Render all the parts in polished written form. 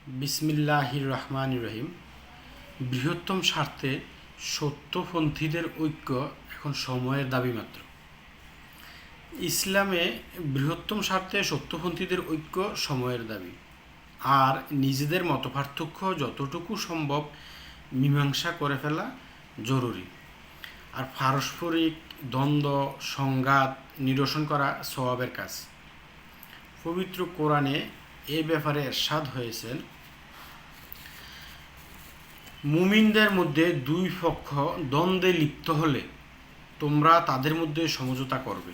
বিসমিল্লাহির রহমানির রহিম। বৃহত্তম স্বার্থে সত্যপন্থীদের ঐক্য এখন সময়ের দাবি মাত্র। ইসলামে বৃহত্তম স্বার্থে সত্যপন্থীদের ঐক্য সময়ের দাবি, আর নিজেদের মতপার্থক্য যতটুকু সম্ভব মীমাংসা করে ফেলা জরুরি। আর পারস্পরিক দ্বন্দ্ব সংঘাত নিরসন করা সওয়াবের কাজ। পবিত্র কোরআনে এ ব্যাপারে ইরশাদ হয়েছে, মুমিনদের মধ্যে দুই পক্ষ দ্বন্দ্বে লিপ্ত হলে তোমরা তাদের মধ্যে সমঝোতা করবে।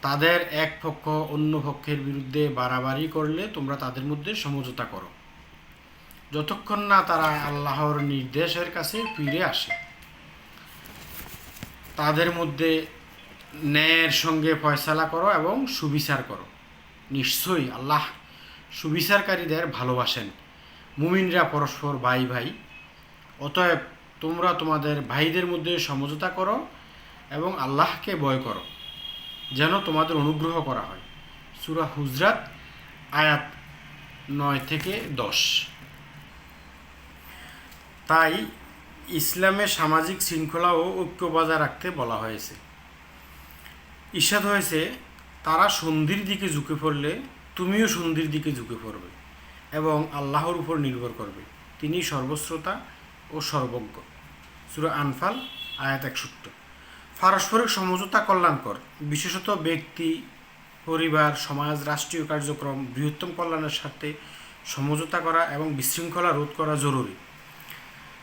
তাদের এক পক্ষ অন্য পক্ষের বিরুদ্ধে বাড়াবাড়ি করলে তোমরা তাদের মধ্যে সমঝোতা করো, যতক্ষণ না তারা আল্লাহর নির্দেশের কাছে ফিরে আসে। তাদের মধ্যে ন্যায়ের সঙ্গে ফয়সালা করো এবং সুবিচার করো। নিশ্চয়ই আল্লাহ সুবিচারকারীদের ভালোবাসেন। মুমিনরা পরস্পর ভাই ভাই, অতএব তোমরা তোমাদের ভাইদের মধ্যে সমঝোতা করো এবং আল্লাহকে ভয় করো, যেন তোমাদের অনুগ্রহ করা হয়। সূরা হুজরাত আয়াত 9-10। তাই ইসলামে সামাজিক শৃঙ্খলা ও ঐক্য বজায় রাখতে বলা হয়েছে। ইরশাদ হয়েছে, তারা সন্ধির দিকে ঝুঁকে পড়লে তুমিও সন্ধির দিকে ঝুঁকে পড়বে এবং আল্লাহর উপর নির্ভর করবে, তিনি সর্বশ্রোতা ও সর্বজ্ঞ। সূরা আনফাল আয়াত 61। পারস্পরিক সমঝোতা কল্যাণকর, বিশেষত ব্যক্তি, পরিবার, সমাজ, রাষ্ট্রীয় কার্যক্রম বৃহত্তম কল্যাণের স্বার্থে সমঝোতা করা এবং বিশৃঙ্খলা রোধ করা জরুরি।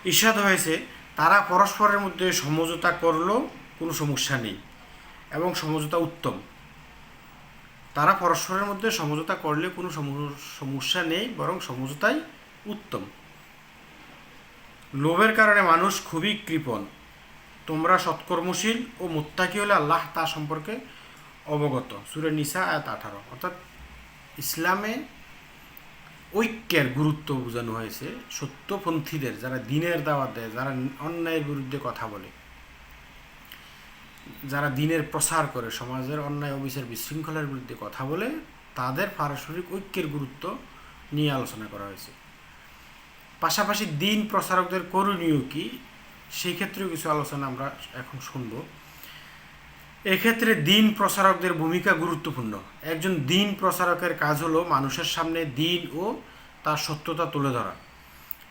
ইরশাদ হয়েছে, তারা পরস্পরের মধ্যে সমঝোতা করলেও কোনো সমস্যা নেই এবং সমঝোতা উত্তম। তারা পরস্পরের মধ্যে সমঝোতা করলে কোনো সমস্যা নেই, বরং সমঝোতাই উত্তম। লোভের কারণে মানুষ খুবই কৃপণ। তোমরা সৎকর্মশীল ও মুত্তাকি হলে আল্লাহ তা সম্পর্কে অবগত। সূরা নিসা আয়াত 18। অর্থাৎ ইসলামে ঐক্যের গুরুত্ব বোঝানো হয়েছে। সত্যপন্থীদের, যারা দিনের দাওয়াত দেয়, যারা অন্যায়ের বিরুদ্ধে কথা বলে, যারা দিনের প্রসার করে, সমাজের অন্যায় অবিচার বিশৃঙ্খলার বিরুদ্ধে কথা বলে, তাদের পারস্পরিক ঐক্যের গুরুত্ব নিয়ে আলোচনা করা হয়েছে। পাশাপাশি দিন প্রসারকদের করণীয় কি, সেই ক্ষেত্রেও কিছু আলোচনা আমরা এখন শুনব। এক্ষেত্রে দিন প্রসারকদের ভূমিকা গুরুত্বপূর্ণ। একজন দিন প্রসারকের কাজ হলো মানুষের সামনে দিন ও তার সত্যতা তুলে ধরা,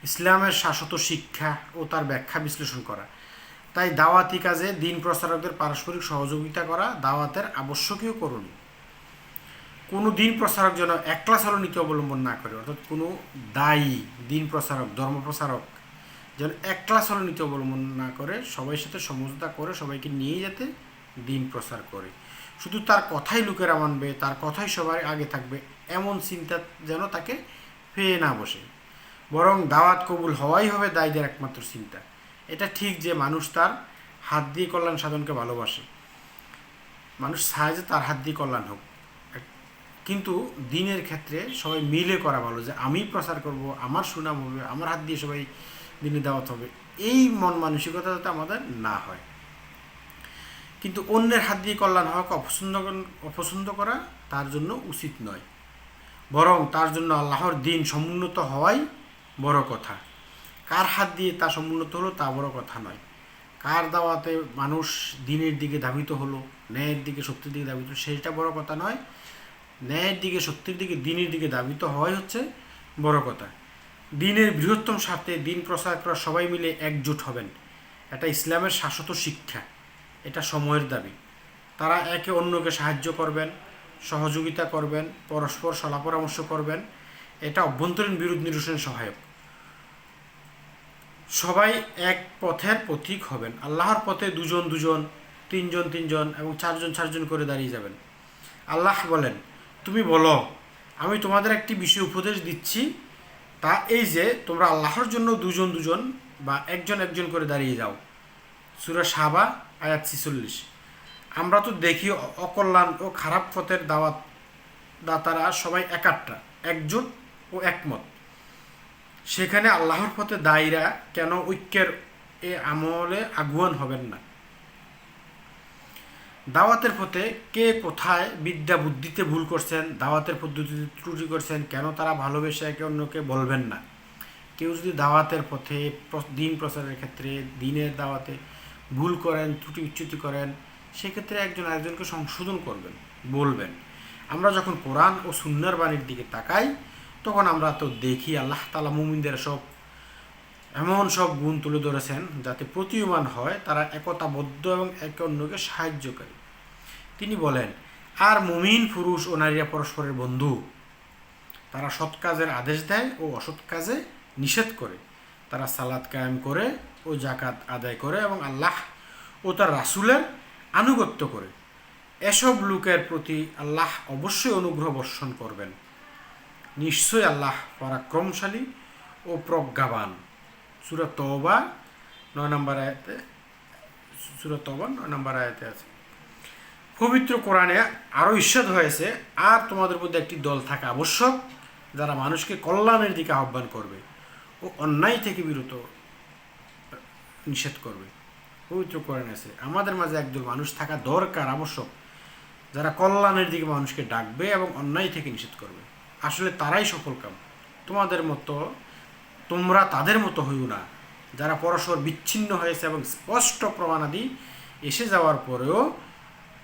ইসলামের শাশ্বত শিক্ষা ও তার ব্যাখ্যা বিশ্লেষণ করা। তাই দাওয়াতি কাজে দিন প্রসারকদের পারস্পরিক সহযোগিতা করা দাওয়াতের আবশ্যকীয় করণীয়। কোনো দিন প্রসারক যেন একলা নীতি অবলম্বন না করে, অর্থাৎ কোনো দায়ী দিন প্রসারক, ধর্ম প্রসারক যেন একলা নীতি অবলম্বন না করে, সবাই সাথে সমঝোতা করে সবাইকে নিয়ে যেতে দিন প্রসার করে। শুধু তার কথাই লোকেরা মানবে, তার কথাই সবার আগে থাকবে, এমন চিন্তা যেন তাকে পেয়ে না বসে, বরং দাওয়াত কবুল হওয়াই হবে দায়ীদের একমাত্র চিন্তা। এটা ঠিক যে মানুষ তার হাত দিয়ে কল্যাণ সাধনকে ভালোবাসে, মানুষ চায় যে তার হাত দিয়ে কল্যাণ হোক, কিন্তু দিনের ক্ষেত্রে সবাই মিলে করা ভালো, যে আমি প্রচার করব, আমার সুনাম হবে, আমার হাত দিয়ে সবাই দিনে দাওয়াত হবে, এই মন মানসিকতা যাতে আমাদের না হয়। কিন্তু অন্যের হাত দিয়ে কল্যাণ হওয়াকে অপছন্দ করা তার জন্য উচিত নয়, বরং তার জন্য আল্লাহর দিন সমুন্নত হওয়াই বড় কথা। কার হাত দিয়ে তা সমুন্নত হলো তা বড় কথা নয়, কার দাওয়াতে মানুষ দিনের দিকে ধাবিত হলো, ন্যায়ের দিকে সত্যের দিকে ধাবিত, সেটা বড় কথা নয়। ন্যায়ের দিকে, সত্যের দিকে, দিনের দিকে ধাবিত হওয়াই হচ্ছে বড় কথা। দিনের বৃহত্তম স্বার্থে দিন প্রচার করা সবাই মিলে একজোট হবেন, এটা ইসলামের শাশ্বত শিক্ষা, এটা সময়ের দাবি। তারা একে অন্যকে সাহায্য করবেন, সহযোগিতা করবেন, পরস্পর সলা পরামর্শ করবেন, এটা অভ্যন্তরীণ বিরোধ নিরসনে সহায়ক। সবাই এক পথের পথিক হবেন। আল্লাহর পথে দুজন দুজন, তিনজন তিনজন এবং চারজন চারজন করে দাঁড়িয়ে যাবেন। আল্লাহ বলেন, তুমি বলো, আমি তোমাদের একটি বিষয় উপদেশ দিচ্ছি, তা এই যে তোমরা আল্লাহর জন্য দুজন দুজন বা একজন একজন করে দাঁড়িয়ে যাও। সূরা সাবা আয়াত 46। আমরা তো দেখি অকল্যাণ ও খারাপ পথের দাতারা সবাই একাট্টা, একজোট ও একমত। সেখানে আল্লাহর পথে দায়ীরা কেন ঐক্যের এ আমলে আগুয়ান হবেন না? দাওয়াতের পথে কে কোথায় বিদ্যা বুদ্ধিতে ভুল করছেন, দাওয়াতের পদ্ধতিতে ত্রুটি করছেন, কেন তারা ভালোবেসে একে অন্যকে বলবেন না। কেউ যদি দাওয়াতের পথে দিন প্রচারের ক্ষেত্রে দিনের দাওয়াতে ভুল করেন, ত্রুটি উচ্যুতি করেন, সেক্ষেত্রে একজন আরেকজনকে সংশোধন করবেন, বলবেন। আমরা যখন কোরআন ও সুন্নাহর বাণীর দিকে তাকাই, তখন আমরা তো দেখি আল্লাহ তাআলা মুমিনদের এমন সব গুণ তুলে ধরেছেন যাতে প্রতীয়মান হয় তারা একতাবদ্ধ এবং একে অন্যকে সাহায্যকারী। তিনি বলেন, আর মুমিন পুরুষ ও নারীরা পরস্পরের বন্ধু। তারা সৎ কাজের আদেশ দেয় ও অসৎ কাজে নিষেধ করে। তারা সালাত কায়েম করে ও জাকাত আদায় করে এবং আল্লাহ ও তার রাসূলের আনুগত্য করে। এসব লোকের প্রতি আল্লাহ অবশ্যই অনুগ্রহ বর্ষণ করবেন। নিশ্চয়ই আল্লাহ পরাক্রমশালী ও প্রজ্ঞাবান। সূরা তওবা 9 নম্বর আয়াতে, সূরা তওবা 9 নম্বর আয়াতে আছে। পবিত্র কোরআনে আরও ইরশাদ হয়েছে, আর তোমাদের মধ্যে একটি দল থাকা আবশ্যক যারা মানুষকে কল্যাণের দিকে আহ্বান করবে ও অন্যায় থেকে বিরত নিষেধ করবে। পবিত্র কোরআনে আছে আমাদের মাঝে একদল মানুষ থাকা দরকার, আবশ্যক, যারা কল্যাণের দিকে মানুষকে ডাকবে এবং অন্যায় থেকে নিষেধ করবে। আসলে তারাই সফলকাম। তোমরা তাদের মতো হইও না যারা পরস্পর বিচ্ছিন্ন হয়েছে এবং স্পষ্ট প্রমাণাদি এসে যাওয়ার পরেও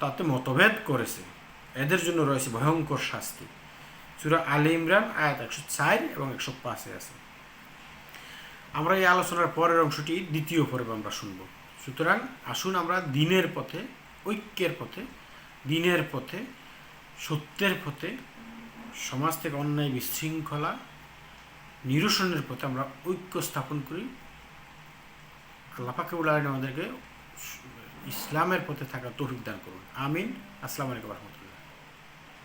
তাতে মতভেদ করেছে। এদের জন্য রয়েছে ভয়ঙ্কর শাস্তি। সূরা আলে ইমরান আয়াত 104 এবং 105 আছে। আমরা এই আলোচনার পরের অংশটি দ্বিতীয় পর্বে আমরা শুনব। সুতরাং আসুন আমরা দিনের পথে, ঐক্যের পথে, দিনের পথে, সত্যের পথে, সমাজ থেকে অন্যায় বিশৃঙ্খলা নিরসনের পথে আমরা ঐক্য স্থাপন করি। আল্লাহ পাক রব্বুল আলামিন আমাদেরকে ইসলামের পথে থাকার তৌফিক দান করুন। আমিন। আসসালামু আলাইকুম ওয়া রাহমাতুল্লাহ।